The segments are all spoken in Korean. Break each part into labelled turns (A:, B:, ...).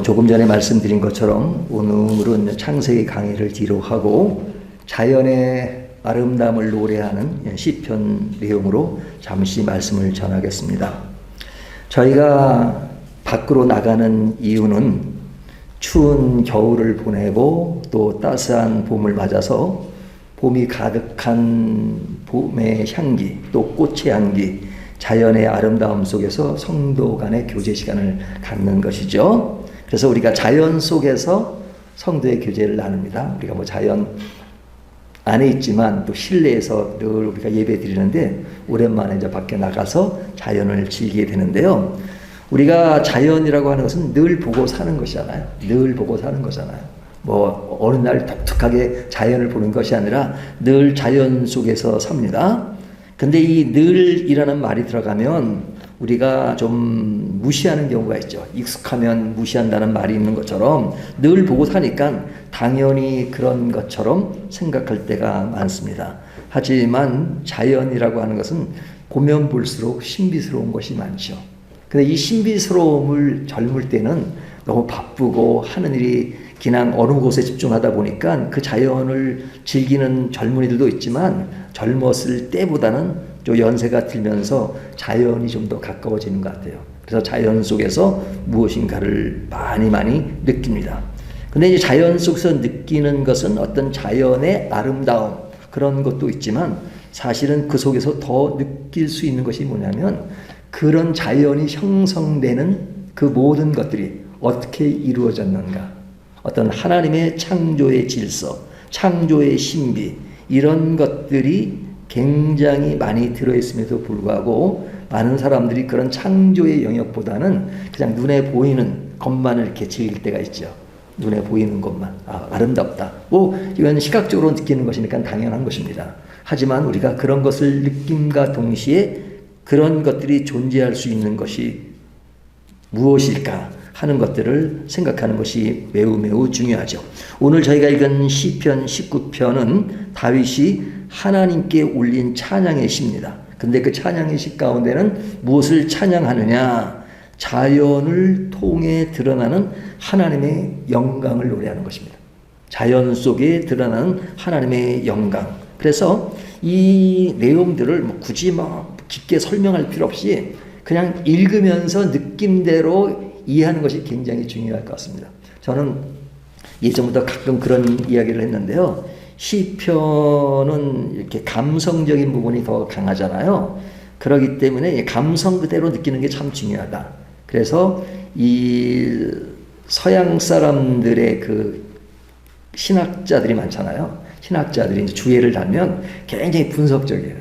A: 조금 전에 말씀드린 것처럼 오늘은 창세기 강의를 뒤로 하고 자연의 아름다움을 노래하는 시편 내용으로 잠시 말씀을 전하겠습니다. 저희가 밖으로 나가는 이유는 추운 겨울을 보내고 또 따스한 봄을 맞아서 봄이 가득한 봄의 향기, 또 꽃의 향기, 자연의 아름다움 속에서 성도 간의 교제 시간을 갖는 것이죠. 그래서 우리가 자연 속에서 성도의 교제를 나눕니다. 우리가 자연 안에 있지만 또 실내에서 늘 우리가 예배 드리는데 오랜만에 이제 밖에 나가서 자연을 즐기게 되는데요. 우리가 자연이라고 하는 것은 늘 보고 사는 것이잖아요. 늘 보고 사는 거잖아요. 어느 날 독특하게 자연을 보는 것이 아니라 늘 자연 속에서 삽니다. 근데 이 늘이라는 말이 들어가면 우리가 좀 무시하는 경우가 있죠. 익숙하면 무시한다는 말이 있는 것처럼 늘 보고 사니까 당연히 그런 것처럼 생각할 때가 많습니다. 하지만 자연이라고 하는 것은 보면 볼수록 신비스러운 것이 많죠. 근데 이 신비스러움을 젊을 때는 너무 바쁘고 하는 일이 그냥 어느 곳에 집중하다 보니까 그 자연을 즐기는 젊은이들도 있지만 젊었을 때보다는 좀 연세가 들면서 자연이 좀 더 가까워지는 것 같아요. 그래서 자연 속에서 무엇인가를 많이 느낍니다. 근데 이제 자연 속에서 느끼는 것은 어떤 자연의 아름다움 그런 것도 있지만 사실은 그 속에서 더 느낄 수 있는 것이 뭐냐면 그런 자연이 형성되는 그 모든 것들이 어떻게 이루어졌는가, 어떤 하나님의 창조의 질서, 창조의 신비 이런 것들이 굉장히 많이 들어있음에도 불구하고 많은 사람들이 그런 창조의 영역보다는 그냥 눈에 보이는 것만을 이렇게 즐길 때가 있죠. 눈에 보이는 것만. 아름답다. 이건 시각적으로 느끼는 것이니까 당연한 것입니다. 하지만 우리가 그런 것을 느낌과 동시에 그런 것들이 존재할 수 있는 것이 무엇일까 하는 것들을 생각하는 것이 매우 중요하죠. 오늘 저희가 읽은 시편 19편은 다윗이 하나님께 올린 찬양의 시입니다. 근데 그 찬양의 시 가운데는 무엇을 찬양하느냐? 자연을 통해 드러나는 하나님의 영광을 노래하는 것입니다. 자연 속에 드러나는 하나님의 영광. 그래서 이 내용들을 굳이 깊게 설명할 필요 없이 그냥 읽으면서 느낌대로 이해하는 것이 굉장히 중요할 것 같습니다. 저는 예전부터 가끔 그런 이야기를 했는데요. 시편은 이렇게 감성적인 부분이 더 강하잖아요. 그렇기 때문에 감성 그대로 느끼는 게 참 중요하다. 그래서 이 서양 사람들의 그 신학자들이 많잖아요. 신학자들이 이제 주예를 달면 굉장히 분석적이에요.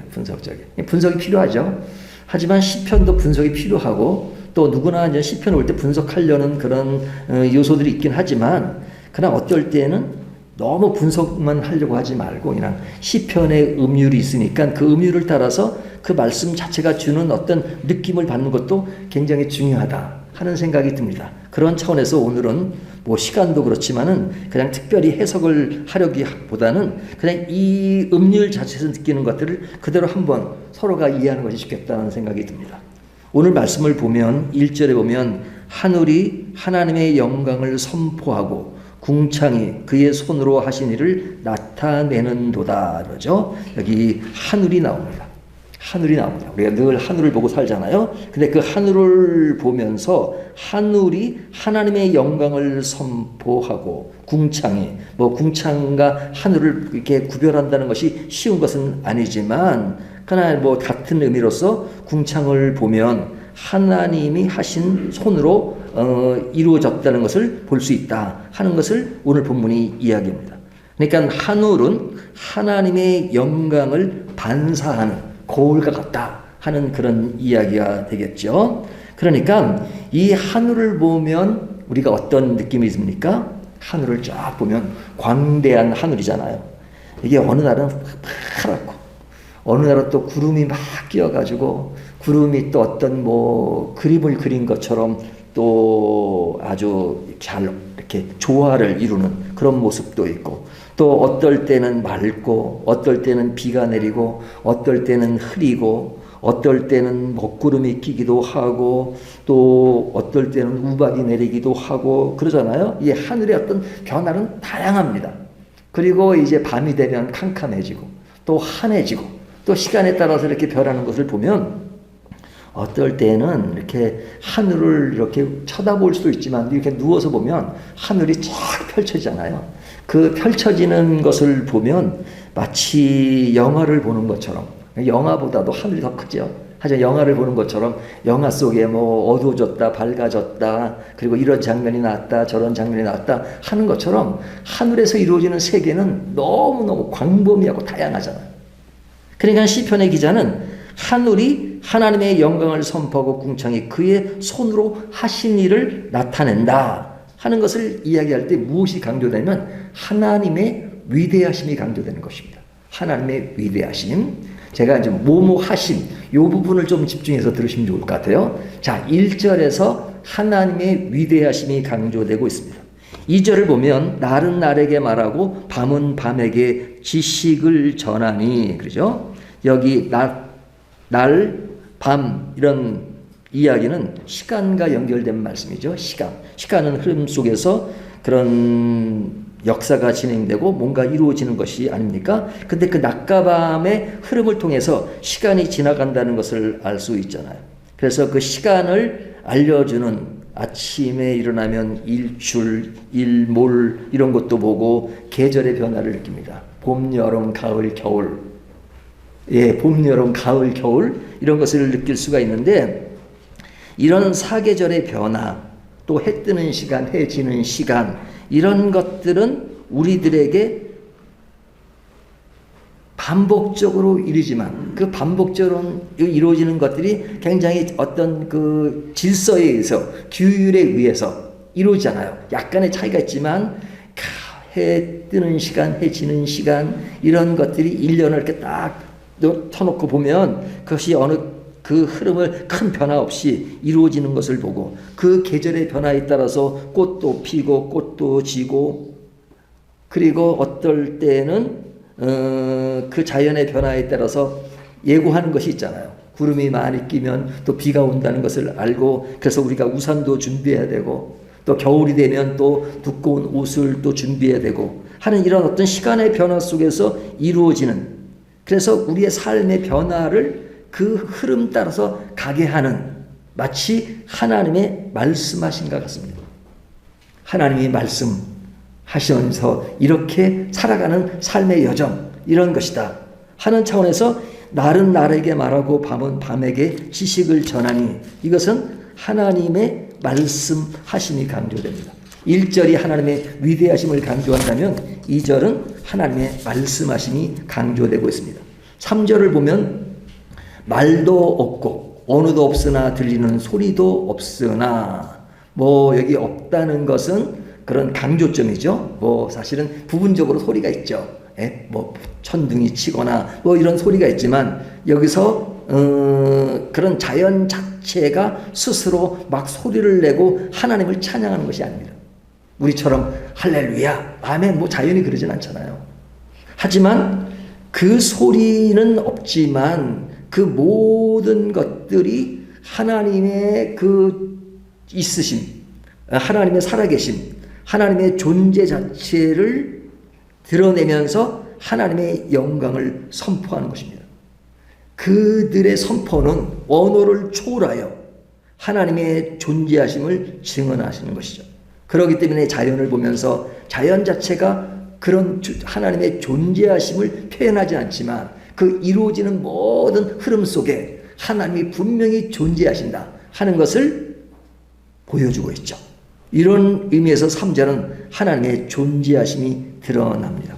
A: 분석이 필요하죠. 하지만 시편도 분석이 필요하고 또 누구나 이제 시편 올 때 분석하려는 그런 요소들이 있긴 하지만 그러나 어떨 때는 너무 분석만 하려고 하지 말고 그냥 시편의 음율이 있으니까 그 음율을 따라서 그 말씀 자체가 주는 어떤 느낌을 받는 것도 굉장히 중요하다 하는 생각이 듭니다. 그런 차원에서 오늘은 시간도 그렇지만은 그냥 특별히 해석을 하려기보다는 그냥 이 음률 자체에서 느끼는 것들을 그대로 한번 서로가 이해하는 것이 좋겠다는 생각이 듭니다. 오늘 말씀을 보면 1절에 보면 하늘이 하나님의 영광을 선포하고 궁창이 그의 손으로 하신 일을 나타내는도다 그러죠. 여기 하늘이 나옵니다. 우리가 늘 하늘을 보고 살잖아요. 근데 그 하늘을 보면서 하늘이 하나님의 영광을 선포하고 궁창이 궁창과 하늘을 이렇게 구별한다는 것이 쉬운 것은 아니지만 그러나 같은 의미로서 궁창을 보면 하나님이 하신 손으로 이루어졌다는 것을 볼 수 있다 하는 것을 오늘 본문이 이야기합니다. 그러니까 하늘은 하나님의 영광을 반사하는 거울과 같다 하는 그런 이야기가 되겠죠. 그러니까 이 하늘을 보면 우리가 어떤 느낌이 듭니까? 하늘을 쫙 보면 광대한 하늘이잖아요. 이게 어느 날은 파랗고 어느 날은 또 구름이 막 끼어가지고 구름이 또 어떤 그림을 그린 것처럼 또 아주 잘 이렇게 조화를 이루는 그런 모습도 있고 또 어떨 때는 맑고 어떨 때는 비가 내리고 어떨 때는 흐리고 어떨 때는 먹구름이 끼기도 하고 또 어떨 때는 우박이 내리기도 하고 그러잖아요. 이 하늘의 어떤 변화는 다양합니다. 그리고 이제 밤이 되면 캄캄해지고 또 환해지고 또 시간에 따라서 이렇게 변하는 것을 보면 어떨 때는 이렇게 하늘을 이렇게 쳐다볼 수도 있지만 이렇게 누워서 보면 하늘이 쫙 펼쳐지잖아요. 그 펼쳐지는 것을 보면 마치 영화를 보는 것처럼, 영화보다도 하늘이 더 크죠. 하지만 영화를 보는 것처럼 영화 속에 뭐 어두워졌다 밝아졌다 그리고 이런 장면이 나왔다 저런 장면이 나왔다 하는 것처럼 하늘에서 이루어지는 세계는 너무너무 광범위하고 다양하잖아요. 그러니까 시편의 기자는 하늘이 하나님의 영광을 선포하고 궁창이 그의 손으로 하신 일을 나타낸다 하는 것을 이야기할 때 무엇이 강조되면 하나님의 위대하심이 강조되는 것입니다. 하나님의 위대하심. 제가 이제 뭐뭐 하심 이 부분을 좀 집중해서 들으시면 좋을 것 같아요. 자, 1절에서 하나님의 위대하심이 강조되고 있습니다. 2절을 보면 날은 날에게 말하고 밤은 밤에게 지식을 전하니 그러죠. 여기 날, 밤 이런 이야기는 시간과 연결된 말씀이죠. 시간은 흐름 속에서 그런 역사가 진행되고 뭔가 이루어지는 것이 아닙니까? 근데 그 낮과 밤의 흐름을 통해서 시간이 지나간다는 것을 알 수 있잖아요. 그래서 그 시간을 알려주는 아침에 일어나면 일출, 일몰 이런 것도 보고 계절의 변화를 느낍니다. 봄, 여름, 가을, 겨울. 예, 봄, 여름, 가을, 겨울 이런 것을 느낄 수가 있는데 이런 사계절의 변화 또 해 뜨는 시간, 해 지는 시간 이런 것들은 우리들에게 반복적으로 이루지만 그 반복적으로 이루어지는 것들이 굉장히 어떤 그 질서에 의해서 규율에 의해서 이루어지잖아요. 약간의 차이가 있지만 해 뜨는 시간, 해 지는 시간 이런 것들이 1년을 이렇게 딱 터놓고 보면 그것이 어느 그 흐름을 큰 변화 없이 이루어지는 것을 보고 그 계절의 변화에 따라서 꽃도 피고 꽃도 지고 그리고 어떨 때는 그 자연의 변화에 따라서 예고하는 것이 있잖아요. 구름이 많이 끼면 또 비가 온다는 것을 알고 그래서 우리가 우산도 준비해야 되고 또 겨울이 되면 또 두꺼운 옷을 또 준비해야 되고 하는 이런 어떤 시간의 변화 속에서 이루어지는 그래서 우리의 삶의 변화를 그 흐름 따라서 가게 하는 마치 하나님의 말씀하신 것 같습니다. 하나님이 말씀하시면서 이렇게 살아가는 삶의 여정 이런 것이다 하는 차원에서 날은 날에게 말하고 밤은 밤에게 지식을 전하니 이것은 하나님의 말씀하심이 강조됩니다. 1절이 하나님의 위대하심을 강조한다면 2절은 하나님의 말씀하심이 강조되고 있습니다. 3절을 보면 말도 없고 언어도 없으나 들리는 소리도 없으나 뭐 여기 없다는 것은 그런 강조점이죠. 뭐 사실은 부분적으로 소리가 있죠. 뭐 천둥이 치거나 뭐 이런 소리가 있지만 여기서 그런 자연 자체가 스스로 막 소리를 내고 하나님을 찬양하는 것이 아닙니다. 우리처럼 할렐루야, 아멘 뭐 자연이 그러진 않잖아요. 하지만 그 소리는 없지만 그 모든 것들이 하나님의 그 있으심, 하나님의 살아계심, 하나님의 존재 자체를 드러내면서 하나님의 영광을 선포하는 것입니다. 그들의 선포는 언어를 초월하여 하나님의 존재하심을 증언하시는 것이죠. 그렇기 때문에 자연을 보면서 자연 자체가 그런 하나님의 존재하심을 표현하지 않지만 그 이루어지는 모든 흐름 속에 하나님이 분명히 존재하신다 하는 것을 보여주고 있죠. 이런 의미에서 3절은 하나님의 존재하심이 드러납니다.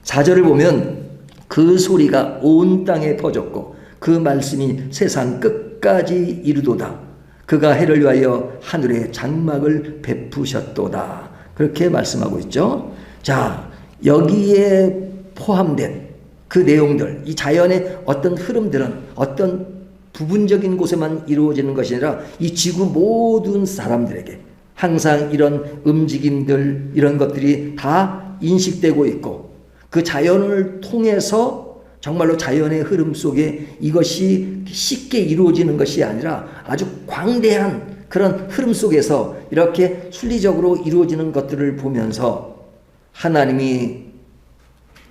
A: 4절을 보면 그 소리가 온 땅에 퍼졌고 그 말씀이 세상 끝까지 이르도다. 그가 해를 위하여 하늘에 장막을 베푸셨도다. 그렇게 말씀하고 있죠. 자, 여기에 포함된 그 내용들, 이 자연의 어떤 흐름들은 어떤 부분적인 곳에만 이루어지는 것이 아니라 이 지구 모든 사람들에게 항상 이런 움직임들, 이런 것들이 다 인식되고 있고 그 자연을 통해서 정말로 자연의 흐름 속에 이것이 쉽게 이루어지는 것이 아니라 아주 광대한 그런 흐름 속에서 이렇게 순리적으로 이루어지는 것들을 보면서 하나님이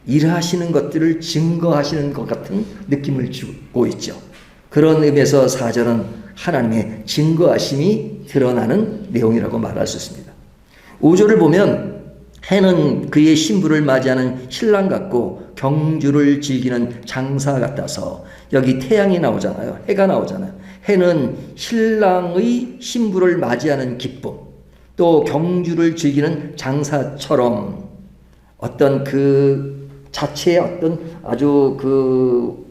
A: 일하시는 것들을 증거하시는 것 같은 느낌을 주고 있죠. 그런 의미에서 4절은 하나님의 증거하심이 드러나는 내용이라고 말할 수 있습니다. 5절을 보면 해는 그의 신부를 맞이하는 신랑 같고 경주를 즐기는 장사 같아서, 여기 태양이 나오잖아요. 해가 나오잖아요. 해는 신랑의 신부를 맞이하는 기쁨, 또 경주를 즐기는 장사처럼 어떤 그 자체의 어떤 아주 그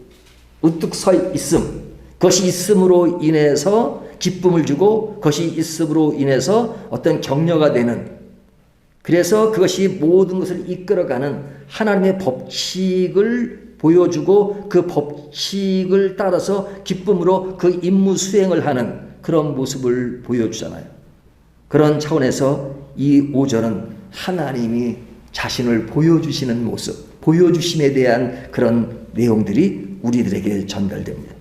A: 우뚝 서 있음, 그것이 있음으로 인해서 기쁨을 주고 그것이 있음으로 인해서 어떤 격려가 되는, 그래서 그것이 모든 것을 이끌어가는 하나님의 법칙을 보여주고 그 법칙을 따라서 기쁨으로 그 임무 수행을 하는 그런 모습을 보여주잖아요. 그런 차원에서 이 5절은 하나님이 자신을 보여주시는 모습, 보여주심에 대한 그런 내용들이 우리들에게 전달됩니다.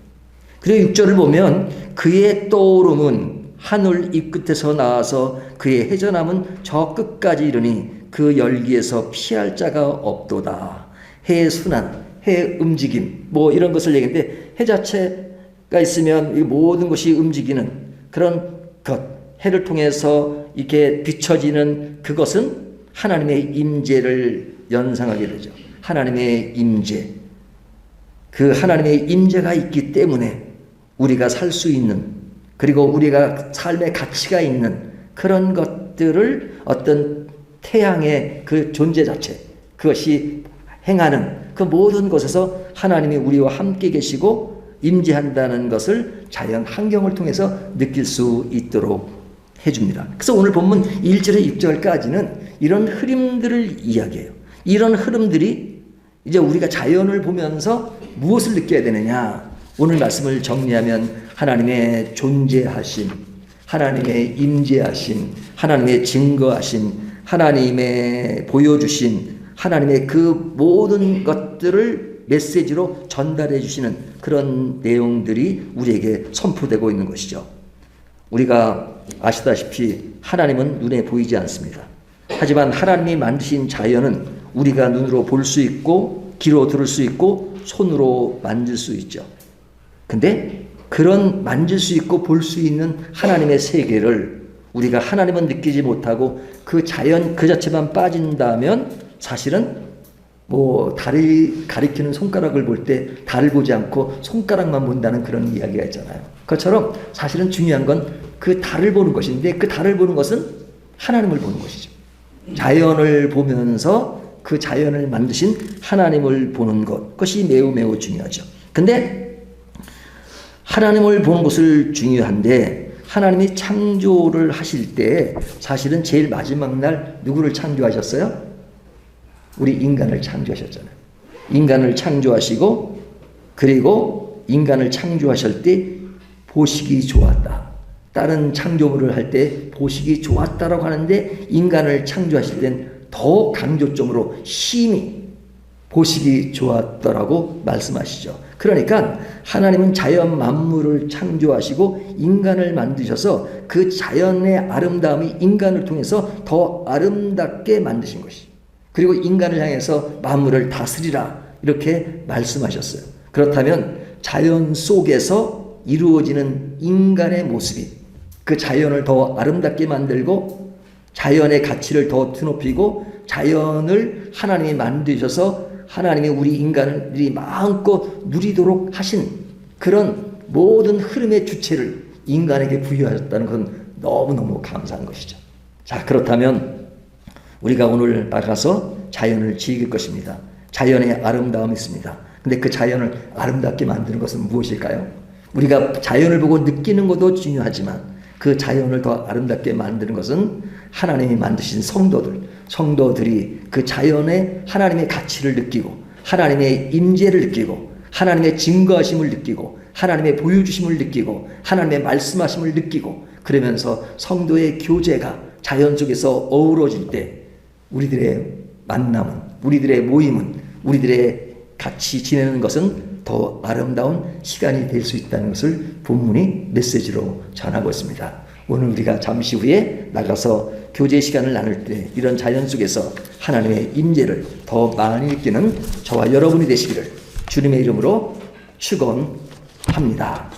A: 그리고 6절을 보면 그의 떠오름은 하늘 이 끝에서 나와서 그의 해전함은 저 끝까지 이르니 그 열기에서 피할 자가 없도다. 해의 순환, 해의 움직임, 뭐 이런 것을 얘기하는데, 해 자체가 있으면 이 모든 것이 움직이는 그런 것, 해를 통해서 이렇게 비춰지는 그것은 하나님의 임재를 연상하게 되죠. 하나님의 임재, 그 하나님의 임재가 있기 때문에 우리가 살 수 있는, 그리고 우리가 삶의 가치가 있는 그런 것들을 어떤 태양의 그 존재 자체, 그것이 행하는 그 모든 것에서 하나님이 우리와 함께 계시고 임재한다는 것을 자연 환경을 통해서 느낄 수 있도록 해줍니다. 그래서 오늘 본문 1절에 6절까지는 이런 흐름들을 이야기해요. 이런 흐름들이 이제 우리가 자연을 보면서 무엇을 느껴야 되느냐, 오늘 말씀을 정리하면 하나님의 존재하심, 하나님의 임재하심, 하나님의 증거하심, 하나님의 보여주신 하나님의 그 모든 것들을 메시지로 전달해 주시는 그런 내용들이 우리에게 선포되고 있는 것이죠. 우리가 아시다시피 하나님은 눈에 보이지 않습니다. 하지만 하나님이 만드신 자연은 우리가 눈으로 볼 수 있고 귀로 들을 수 있고 손으로 만질 수 있죠. 근데 그런 만질 수 있고 볼 수 있는 하나님의 세계를 우리가 하나님은 느끼지 못하고 그 자연 그 자체만 빠진다면 사실은 뭐 달을 가리키는 손가락을 볼 때 달을 보지 않고 손가락만 본다는 그런 이야기가 있잖아요. 그것처럼 사실은 중요한 건 그 달을 보는 것인데, 그 달을 보는 것은 하나님을 보는 것이죠. 자연을 보면서 그 자연을 만드신 하나님을 보는 것, 그것이 매우 매우 중요하죠. 근데 하나님을 보는 것을 중요한데, 하나님이 창조를 하실 때 사실은 제일 마지막 날 누구를 창조하셨어요? 우리 인간을 창조하셨잖아요. 인간을 창조하시고, 그리고 인간을 창조하실 때 보시기 좋았다. 다른 창조물을 할 때 보시기 좋았다라고 하는데, 인간을 창조하실 땐 더 강조점으로 심히 보시기 좋았더라고 말씀하시죠. 그러니까 하나님은 자연 만물을 창조하시고 인간을 만드셔서 그 자연의 아름다움이 인간을 통해서 더 아름답게 만드신 것이, 그리고 인간을 향해서 만물을 다스리라 이렇게 말씀하셨어요. 그렇다면 자연 속에서 이루어지는 인간의 모습이 그 자연을 더 아름답게 만들고 자연의 가치를 더 드높이고 자연을 하나님이 만드셔서 하나님이 우리 인간들이 마음껏 누리도록 하신 그런 모든 흐름의 주체를 인간에게 부여하셨다는 건 너무너무 감사한 것이죠. 자, 그렇다면 우리가 오늘 나가서 자연을 즐길 것입니다. 자연의 아름다움이 있습니다. 근데 그 자연을 아름답게 만드는 것은 무엇일까요? 우리가 자연을 보고 느끼는 것도 중요하지만 그 자연을 더 아름답게 만드는 것은 하나님이 만드신 성도들이 그 자연의 하나님의 가치를 느끼고 하나님의 임재를 느끼고 하나님의 증거하심을 느끼고 하나님의 보여주심을 느끼고 하나님의 말씀하심을 느끼고, 그러면서 성도의 교제가 자연 속에서 어우러질 때 우리들의 만남은, 우리들의 모임은, 우리들의 같이 지내는 것은 더 아름다운 시간이 될 수 있다는 것을 본문이 메시지로 전하고 있습니다. 오늘 우리가 잠시 후에 나가서 교제 시간을 나눌 때 이런 자연 속에서 하나님의 임재를 더 많이 느끼는 저와 여러분이 되시기를 주님의 이름으로 축원합니다.